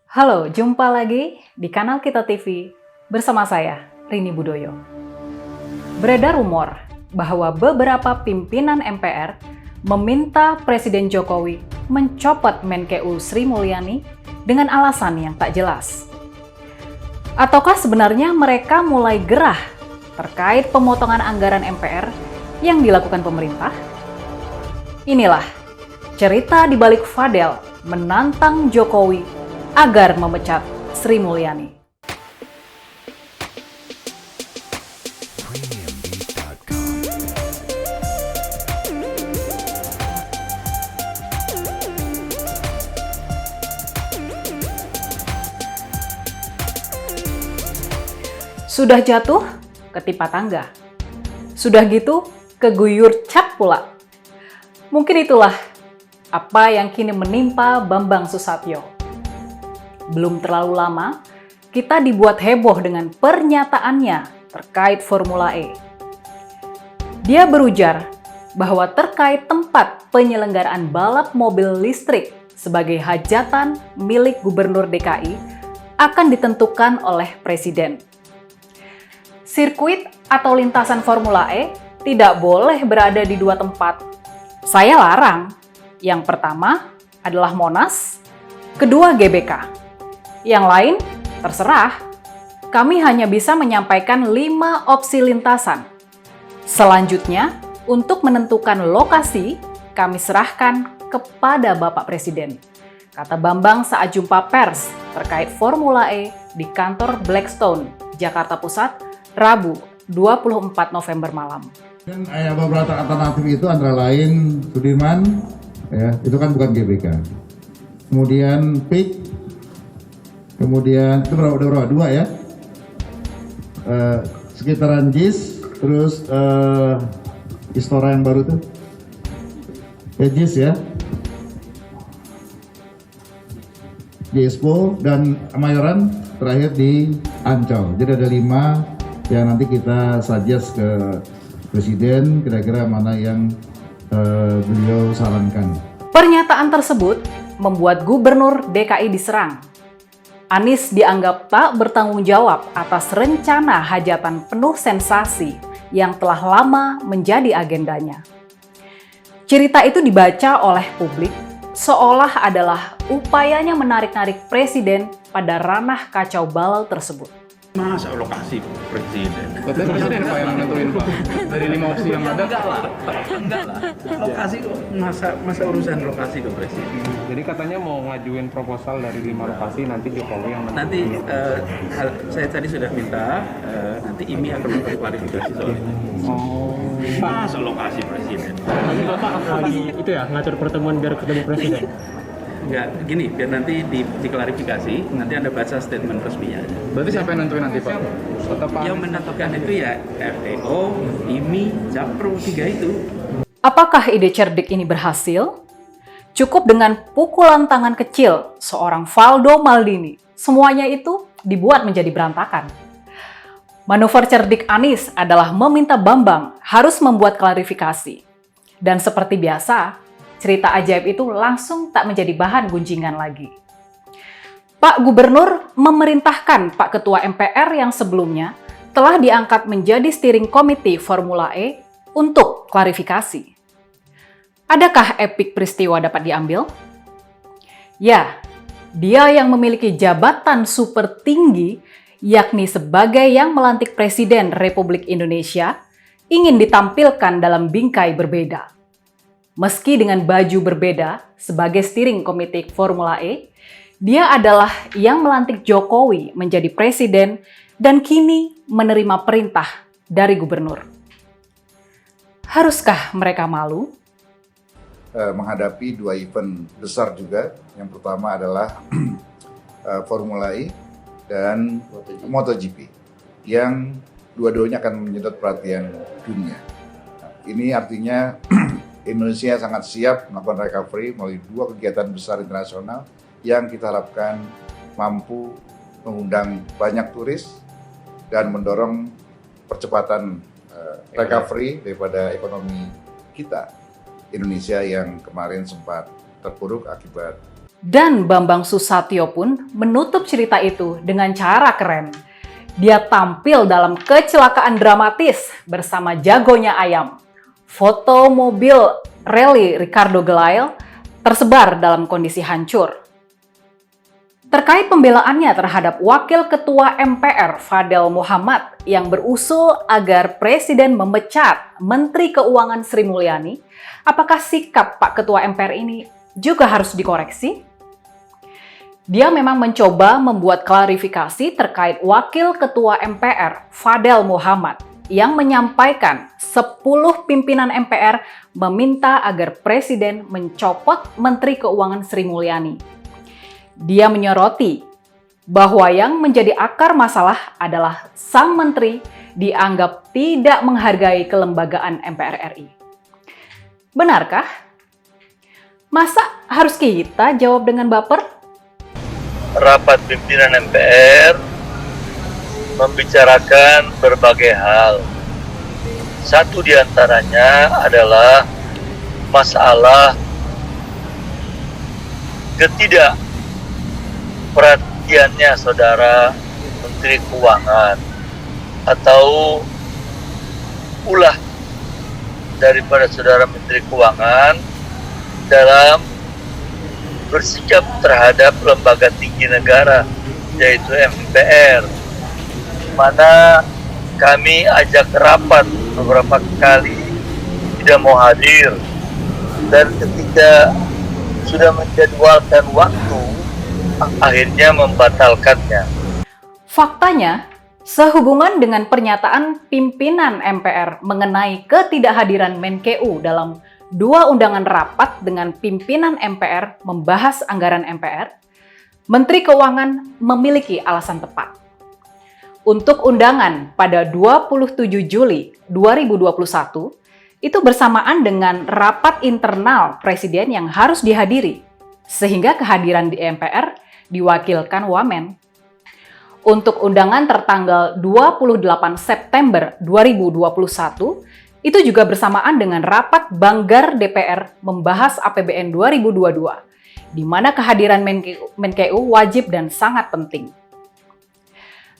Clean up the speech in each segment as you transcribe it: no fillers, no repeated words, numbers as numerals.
Halo, jumpa lagi di kanal Kita TV bersama saya, Rini Budoyo. Beredar rumor bahwa beberapa pimpinan MPR meminta Presiden Jokowi mencopot Menkeu Sri Mulyani dengan alasan yang tak jelas. Ataukah sebenarnya mereka mulai gerah terkait pemotongan anggaran MPR yang dilakukan pemerintah? Inilah cerita di balik Fadel menantang Jokowi agar memecat Sri Mulyani. Sudah jatuh, ketimpa tangga. Sudah gitu, keguyur cap pula. Mungkin itulah apa yang kini menimpa Bambang Susatyo. Belum terlalu lama, kita dibuat heboh dengan pernyataannya terkait Formula E. Dia berujar bahwa terkait tempat penyelenggaraan balap mobil listrik sebagai hajatan milik Gubernur DKI akan ditentukan oleh Presiden. Sirkuit atau lintasan Formula E tidak boleh berada di dua tempat. Saya larang. Yang pertama adalah Monas, kedua GBK. Yang lain, terserah. Kami hanya bisa menyampaikan 5 opsi lintasan. Selanjutnya, untuk menentukan lokasi, kami serahkan kepada Bapak Presiden, kata Bambang saat jumpa pers terkait Formula E di kantor Blackstone, Jakarta Pusat, Rabu 24 November malam. Dan beberapa alternatif itu antara lain Sudirman, ya, itu kan bukan GBK. Kemudian PIK, kemudian itu berapa? Dua ya. Sekitaran JIS, terus Istora yang baru tuh, JIS ya, JISPO dan Mayoran terakhir di Ancol. Jadi ada 5 yang nanti kita suggest ke Presiden kira-kira mana yang beliau sarankan. Pernyataan tersebut membuat Gubernur DKI diserang. Anies dianggap tak bertanggung jawab atas rencana hajatan penuh sensasi yang telah lama menjadi agendanya. Cerita itu dibaca oleh publik seolah adalah upayanya menarik-narik Presiden pada ranah kacau balau tersebut. Masa lokasi Presiden? Betul Presiden Pak yang nentuin Pak. Dari 5 opsi yang ada. Enggak lah. Lokasi masa urusan lokasi ke Presiden. Jadi katanya mau ngajuin proposal dari 5 lokasi, nanti Jokowi yang nentuin. Nanti saya tadi sudah minta nanti IMI akan mengklarifikasi soal itu. Masa lokasi Presiden? Nanti Bapak lagi itu ya ngatur pertemuan biar ketemu Presiden. Enggak, gini, biar nanti diklarifikasi, nanti Anda baca statement resminya. Berarti siapa yang nentuin nanti Pak? Tetap Pak. Yang menentukan itu ya RTO, IMI, Japro, 3 itu. Apakah ide cerdik ini berhasil? Cukup dengan pukulan tangan kecil seorang Valdo Maldini, semuanya itu dibuat menjadi berantakan. Manuver cerdik Anies adalah meminta Bambang harus membuat klarifikasi. Dan seperti biasa, cerita ajaib itu langsung tak menjadi bahan gunjingan lagi. Pak Gubernur memerintahkan Pak Ketua MPR yang sebelumnya telah diangkat menjadi steering committee Formula E untuk klarifikasi. Adakah epik peristiwa dapat diambil? Ya, dia yang memiliki jabatan super tinggi, yakni sebagai yang melantik Presiden Republik Indonesia, ingin ditampilkan dalam bingkai berbeda. Meski dengan baju berbeda sebagai steering committee Formula E, dia adalah yang melantik Jokowi menjadi presiden dan kini menerima perintah dari gubernur. Haruskah mereka malu? Menghadapi 2 event besar juga. Yang pertama adalah Formula E dan MotoGP yang dua-duanya akan menyedot perhatian dunia. Nah, ini artinya Indonesia sangat siap melakukan recovery melalui 2 kegiatan besar internasional yang kita harapkan mampu mengundang banyak turis dan mendorong percepatan recovery daripada ekonomi kita, Indonesia yang kemarin sempat terpuruk akibat Dan Bambang Susatyo pun menutup cerita itu dengan cara keren. Dia tampil dalam kecelakaan dramatis bersama jagonya ayam. Foto mobil rally Ricardo Gelail tersebar dalam kondisi hancur. Terkait pembelaannya terhadap Wakil Ketua MPR Fadel Muhammad yang berusul agar Presiden memecat Menteri Keuangan Sri Mulyani, apakah sikap Pak Ketua MPR ini juga harus dikoreksi? Dia memang mencoba membuat klarifikasi terkait Wakil Ketua MPR Fadel Muhammad yang menyampaikan 10 pimpinan MPR meminta agar Presiden mencopot Menteri Keuangan Sri Mulyani. Dia menyoroti bahwa yang menjadi akar masalah adalah sang menteri dianggap tidak menghargai kelembagaan MPR RI. Benarkah? Masa harus kita jawab dengan baper? Rapat pimpinan MPR membicarakan berbagai hal. Satu di antaranya adalah masalah perhatiannya Saudara Menteri Keuangan atau ulah daripada Saudara Menteri Keuangan dalam bersikap terhadap lembaga tinggi negara yaitu MPR, mana kami ajak rapat beberapa kali tidak mau hadir, dan ketika sudah menjadwalkan waktu akhirnya membatalkannya. Faktanya, sehubungan dengan pernyataan pimpinan MPR mengenai ketidakhadiran Menkeu dalam 2 undangan rapat dengan pimpinan MPR membahas anggaran MPR, Menteri Keuangan memiliki alasan tepat. Untuk undangan pada 27 Juli 2021, itu bersamaan dengan rapat internal Presiden yang harus dihadiri, sehingga kehadiran di MPR diwakilkan Wamen. Untuk undangan tertanggal 28 September 2021, itu juga bersamaan dengan rapat Banggar DPR membahas APBN 2022, di mana kehadiran Menkeu wajib dan sangat penting.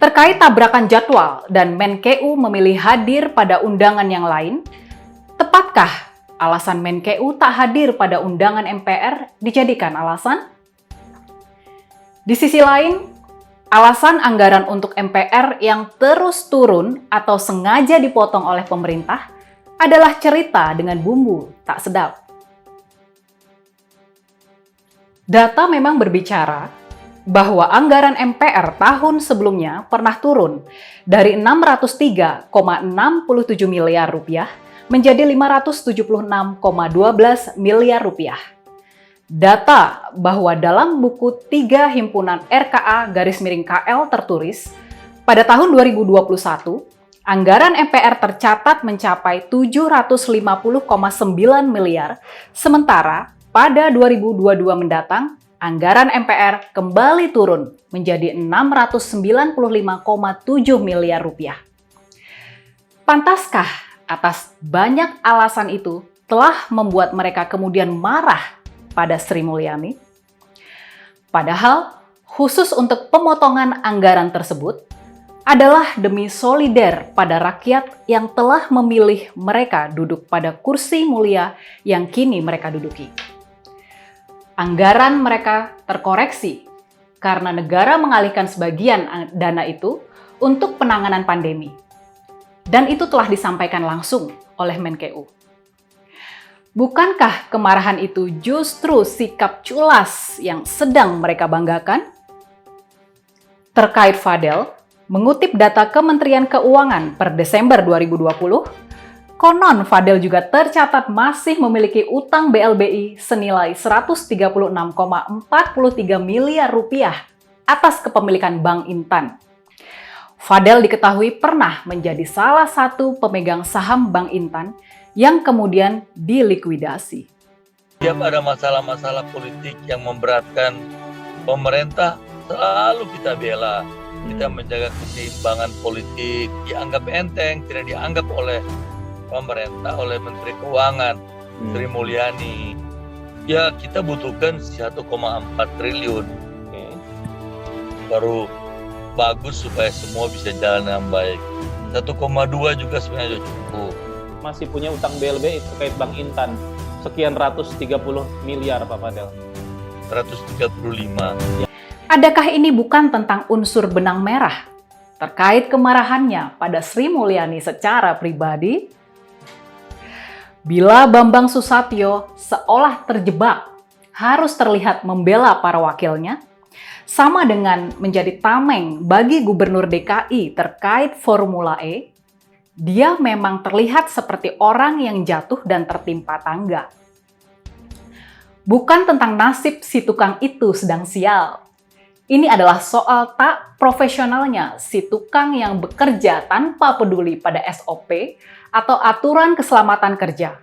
Terkait tabrakan jadwal dan Menkeu memilih hadir pada undangan yang lain, tepatkah alasan Menkeu tak hadir pada undangan MPR dijadikan alasan? Di sisi lain, alasan anggaran untuk MPR yang terus turun atau sengaja dipotong oleh pemerintah adalah cerita dengan bumbu tak sedap. Data memang berbicara bahwa anggaran MPR tahun sebelumnya pernah turun dari 603,67 miliar rupiah menjadi 576,12 miliar rupiah. Data bahwa dalam buku 3 himpunan RKA-KL tertulis, pada tahun 2021, anggaran MPR tercatat mencapai 750,9 miliar, sementara pada 2022 mendatang, anggaran MPR kembali turun menjadi 695,7 miliar rupiah. Pantaskah atas banyak alasan itu telah membuat mereka kemudian marah pada Sri Mulyani? Padahal, khusus untuk pemotongan anggaran tersebut adalah demi solider pada rakyat yang telah memilih mereka duduk pada kursi mulia yang kini mereka duduki. Anggaran mereka terkoreksi karena negara mengalihkan sebagian dana itu untuk penanganan pandemi. Dan itu telah disampaikan langsung oleh Menkeu. Bukankah kemarahan itu justru sikap culas yang sedang mereka banggakan? Terkait Fadel, mengutip data Kementerian Keuangan per Desember 2020, konon Fadel juga tercatat masih memiliki utang BLBI senilai 136,43 miliar rupiah atas kepemilikan Bank Intan. Fadel diketahui pernah menjadi salah satu pemegang saham Bank Intan yang kemudian dilikuidasi. Setiap ada masalah-masalah politik yang memberatkan pemerintah, selalu kita bela. Kita menjaga keseimbangan politik, dianggap enteng, tidak dianggap oleh pemerintah, oleh Menteri Keuangan, Sri Mulyani. Ya kita butuhkan 1,4 triliun. Baru bagus supaya semua bisa jalan dengan baik. 1,2 juga sebenarnya cukup. Masih punya utang BLBI terkait Bank Intan. Sekian 130 miliar Pak Fadel. 135. Adakah ini bukan tentang unsur benang merah terkait kemarahannya pada Sri Mulyani secara pribadi? Bila Bambang Susatyo seolah terjebak, harus terlihat membela para wakilnya, sama dengan menjadi tameng bagi Gubernur DKI terkait Formula E, dia memang terlihat seperti orang yang jatuh dan tertimpa tangga. Bukan tentang nasib si tukang itu sedang sial. Ini adalah soal tak profesionalnya si tukang yang bekerja tanpa peduli pada SOP atau aturan keselamatan kerja.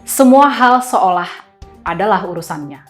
Semua hal seolah adalah urusannya.